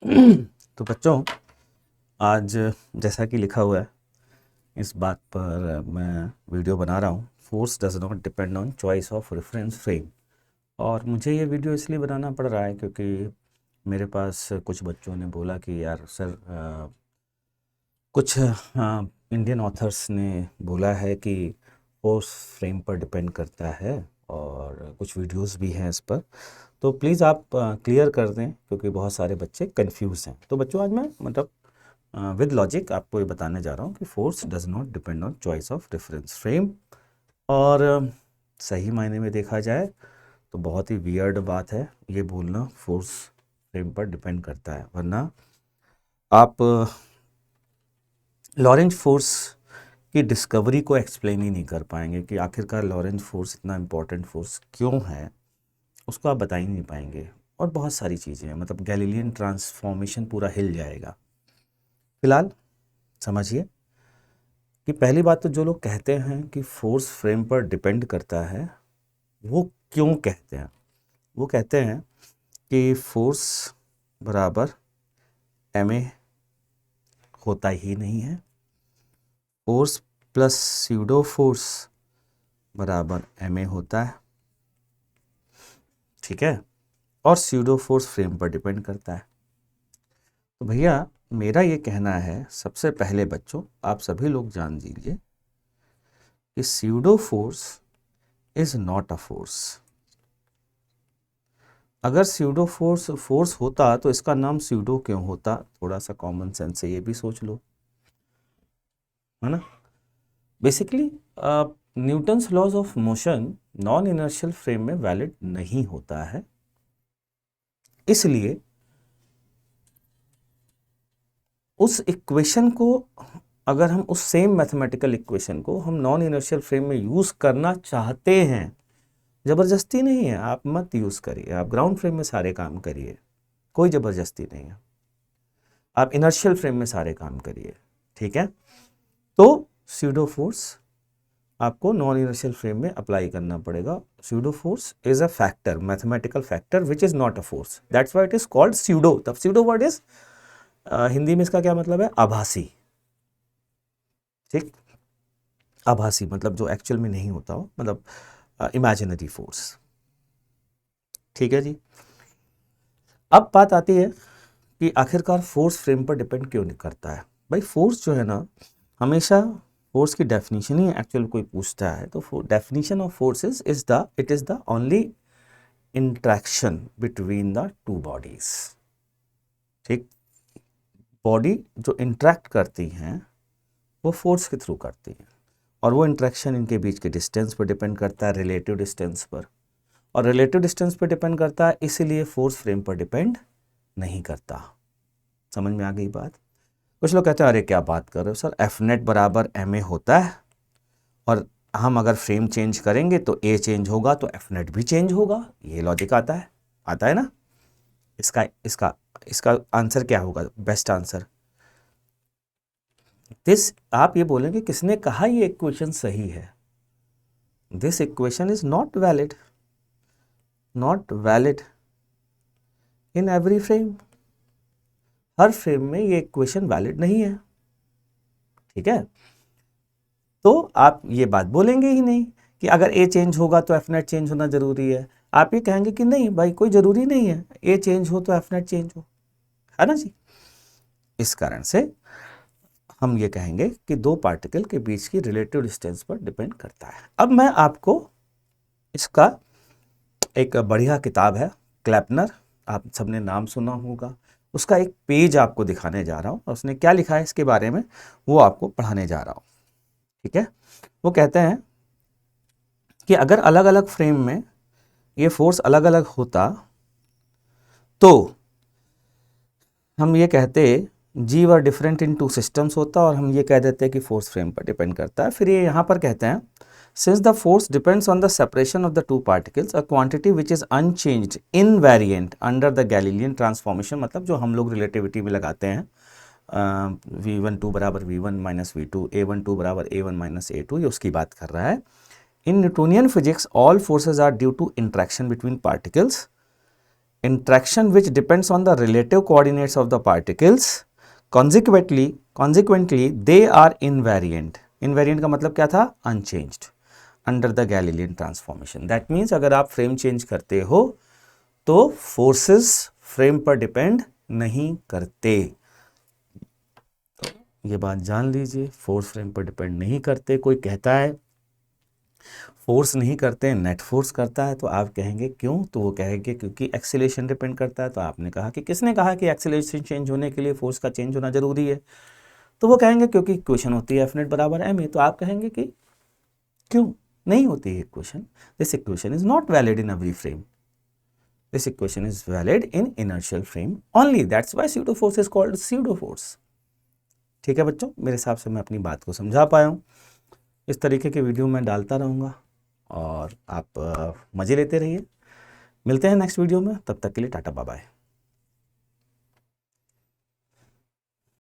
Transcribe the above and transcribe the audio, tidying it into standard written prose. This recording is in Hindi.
तो बच्चों, आज जैसा कि लिखा हुआ है इस बात पर मैं वीडियो बना रहा हूँ। Force does not depend on choice of reference frame. और मुझे ये वीडियो इसलिए बनाना पड़ रहा है क्योंकि मेरे पास कुछ बच्चों ने बोला कि यार सर, कुछ इंडियन ऑथर्स ने बोला है कि फोर्स फ्रेम पर डिपेंड करता है और कुछ वीडियोस भी हैं इस पर। तो प्लीज़ आप क्लियर कर दें क्योंकि बहुत सारे बच्चे कंफ्यूज हैं। तो बच्चों, आज मैं मतलब विद लॉजिक आपको ये बताने जा रहा हूँ कि force does not depend on choice of reference frame. और सही मायने में देखा जाए तो बहुत ही वियर्ड बात है ये बोलना फोर्स फ्रेम पर डिपेंड करता है, वरना आप लॉरेंज फोर्स की डिस्कवरी को एक्सप्लेन ही नहीं कर पाएंगे कि आखिरकार लॉरेंज फोर्स इतना इम्पोर्टेंट फोर्स क्यों है, उसको आप बता ही नहीं पाएंगे। और बहुत सारी चीज़ें हैं, मतलब गैलीलियन ट्रांसफॉर्मेशन पूरा हिल जाएगा। फिलहाल समझिए कि पहली बात तो जो लोग कहते हैं कि फोर्स फ्रेम पर डिपेंड करता है, वो क्यों कहते हैं? वो कहते हैं कि फोर्स बराबर ma होता ही नहीं है। फोर्स प्लस स्यूडो फोर्स बराबर ma होता है, ठीक है। और स्यूडो फोर्स फ्रेम पर डिपेंड करता है। तो भैया, मेरा ये कहना है, सबसे पहले बच्चों आप सभी लोग जान लीजिए कि pseudo force is not a force. अगर स्यूडो फोर्स फोर्स होता तो इसका नाम स्यूडो क्यों होता? थोड़ा सा कॉमन सेंस से ये भी सोच लो, है ना। Basically Newton's laws of motion non inertial frame में वैलिड नहीं होता है, इसलिए उस इक्वेशन को, अगर हम उस सेम मैथमेटिकल इक्वेशन को हम नॉन इनर्शियल फ्रेम में यूज करना चाहते हैं, जबरदस्ती नहीं है, आप मत यूज करिए, आप ग्राउंड फ्रेम में सारे काम करिए, कोई जबरदस्ती नहीं है। आप इनर्शियल फ्रेम में सारे काम करिए, ठीक है। तो स्यूडो फोर्स आपको नॉन इनर्शियल फ्रेम में अप्लाई करना पड़ेगा। Pseudo force is a factor, mathematical factor which is not a force, that's why it is called pseudo. The pseudo word is, Hindi में इसका क्या मतलब है? आभासी, ठीक। आभासी मतलब जो एक्चुअल में नहीं होता हो, मतलब इमेजिनरी फोर्स, ठीक है जी। अब बात आती है कि आखिरकार फोर्स फ्रेम पर डिपेंड क्यों नहीं करता है। भाई, फोर्स जो है ना, हमेशा फोर्स की डेफिनेशन ही एक्चुअल कोई पूछता है तो definition of force is the it is the only interaction between the two bodies, ठीक। बॉडी जो इंट्रैक्ट करती हैं वो फोर्स के थ्रू करती हैं, और वो इंट्रैक्शन इनके बीच के डिस्टेंस पर डिपेंड करता है, रिलेटिव डिस्टेंस पर। और रिलेटिव डिस्टेंस पर डिपेंड करता है, इसीलिए फोर्स फ्रेम पर डिपेंड नहीं करता। समझ में आ गई बात? कुछ लोग कहते हैं अरे क्या बात कर रहे हो सर, एफ नेट बराबर एम ए होता है, और हम अगर फ्रेम चेंज करेंगे तो ए चेंज होगा तो एफ नेट भी चेंज होगा। ये लॉजिक आता है ना। इसका इसका इसका आंसर क्या होगा? बेस्ट आंसर दिस, आप ये बोलेंगे किसने कहा ये इक्वेशन सही है? This equation is not valid in every frame. Her frame में ये इक्वेशन वैलिड नहीं है, ठीक है। तो आप ये बात बोलेंगे ही नहीं कि अगर ए चेंज होगा तो एफ नेट चेंज होना जरूरी है। आप ये कहेंगे कि नहीं भाई, कोई जरूरी नहीं है, ए चेंज हो तो एफ नेट चेंज हो, है ना जी। इस कारण से हम ये कहेंगे कि दो पार्टिकल के बीच की रिलेटिव डिस्टेंस पर डिपेंड करता है। अब मैं आपको इसका एक बढ़िया किताब है, क्लैपनर, आप सबने नाम सुना होगा, उसका एक पेज आपको दिखाने जा रहा हूँ, और उसने क्या लिखा है इसके बारे में वो आपको पढ़ाने जा रहा हूँ, ठीक है। वो कहते हैं कि अगर अलग अलग फ्रेम में ये फोर्स अलग अलग होता तो हम ये कहते जी were different in two systems होता, और हम ये कह देते हैं कि फोर्स फ्रेम पर डिपेंड करता है। फिर ये यहाँ पर कहते हैं since the force depends on the separation of the two particles, a quantity which is unchanged invariant under the Galilean transformation, मतलब जो हम लोग रिलेटिविटी में लगाते हैं, v12 बराबर v1 माइनस v2, a12 बराबर a1 माइनस a2, ये उसकी बात कर रहा है। In Newtonian physics all forces are due to interaction between particles interaction which depends on the relative coordinates of the particles, consequently they are invariant. Invariant का मतलब क्या था? Unchanged under the Galilean transformation. That means अगर आप फ्रेम चेंज करते हो तो फोर्सेस फ्रेम पर डिपेंड नहीं करते। ये बात जान लीजिए, फोर्स फ्रेम पर डिपेंड नहीं करते। कोई कहता है फोर्स नहीं करते, नेट फोर्स करता है, तो आप कहेंगे क्यों? तो वो कहेंगे क्योंकि एक्सीलरेशन डिपेंड करता है। तो आपने कहा कि किसने कहा कि एक्सीलरेशन चेंज होने के लिए फोर्स का चेंज होना जरूरी है? तो वो कहेंगे क्योंकि इक्वेशन होती है F net बराबर ma। तो आप कहेंगे कि क्यों नहीं होती है equation? This equation is not valid in every frame, this equation is valid in inertial frame only, that's why pseudo force is called pseudo force. ठीक है बच्चों, मेरे हिसाब से मैं अपनी बात को समझा पाया हूँ। इस तरीके के वीडियो मैं डालता रहूँगा और आप मज़े लेते रहिए। मिलते हैं नेक्स्ट वीडियो में, तब तक के लिए टाटा बाय बाय।